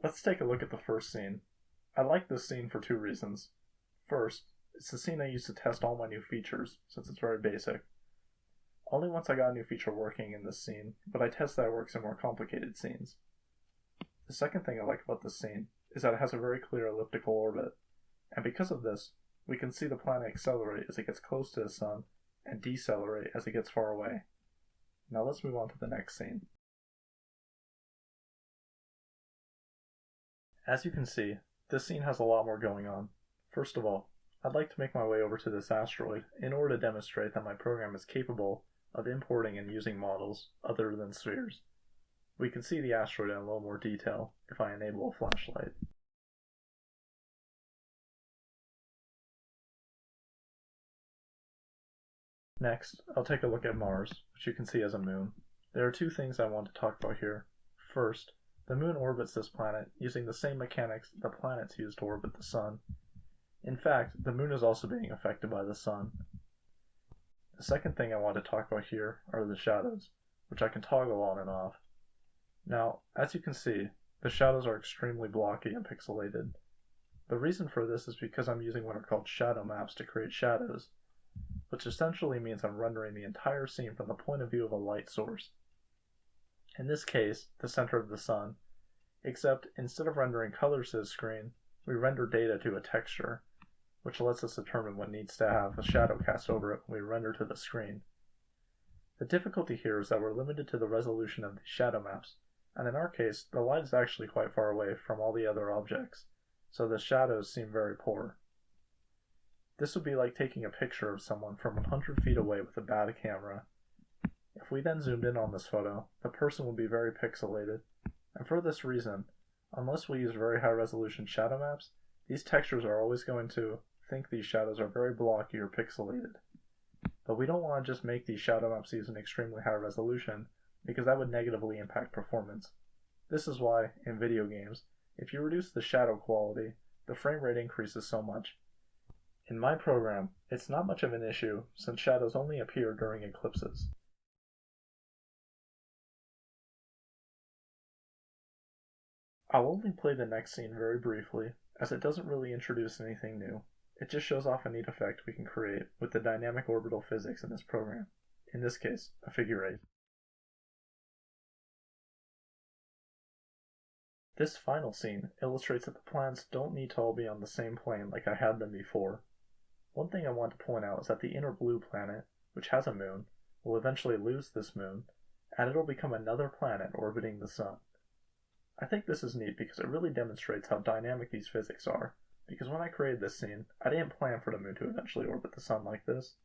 Let's take a look at the first scene. I like this scene for two reasons. First, it's the scene I used to test all my new features, since it's very basic. Only once I got a new feature working in this scene would I test that it works in more complicated scenes. The second thing I like about this scene is that it has a very clear elliptical orbit, and because of this, we can see the planet accelerate as it gets close to the sun and decelerate as it gets far away. Now let's move on to the next scene. As you can see, this scene has a lot more going on. First of all, I'd like to make my way over to this asteroid in order to demonstrate that my program is capable of importing and using models other than spheres. We can see the asteroid in a little more detail if I enable a flashlight. Next, I'll take a look at Mars, which you can see as a moon. There are two things I want to talk about here. First, the moon orbits this planet using the same mechanics the planets use to orbit the sun. In fact, the moon is also being affected by the sun. The second thing I want to talk about here are the shadows, which I can toggle on and off. Now, as you can see, the shadows are extremely blocky and pixelated. The reason for this is because I'm using what are called shadow maps to create shadows, which essentially means I'm rendering the entire scene from the point of view of a light source. In this case, the center of the sun, except instead of rendering colors to the screen, we render data to a texture, which lets us determine what needs to have a shadow cast over it when we render to the screen. The difficulty here is that we're limited to the resolution of these shadow maps, and in our case, the light is actually quite far away from all the other objects, so the shadows seem very poor. This would be like taking a picture of someone from 100 feet away with a bad camera. If we then zoomed in on this photo, the person would be very pixelated, and for this reason, unless we use very high resolution shadow maps, these textures are always going to think these shadows are very blocky or pixelated. But we don't want to just make these shadow maps use an extremely high resolution, because that would negatively impact performance. This is why, in video games, if you reduce the shadow quality, the frame rate increases so much. In my program, it's not much of an issue since shadows only appear during eclipses. I'll only play the next scene very briefly, as it doesn't really introduce anything new. It just shows off a neat effect we can create with the dynamic orbital physics in this program. In this case, a figure 8. This final scene illustrates that the planets don't need to all be on the same plane like I had them before. One thing I want to point out is that the inner blue planet, which has a moon, will eventually lose this moon, and it'll become another planet orbiting the sun. I think this is neat because it really demonstrates how dynamic these physics are, because when I created this scene, I didn't plan for the moon to eventually orbit the sun like this.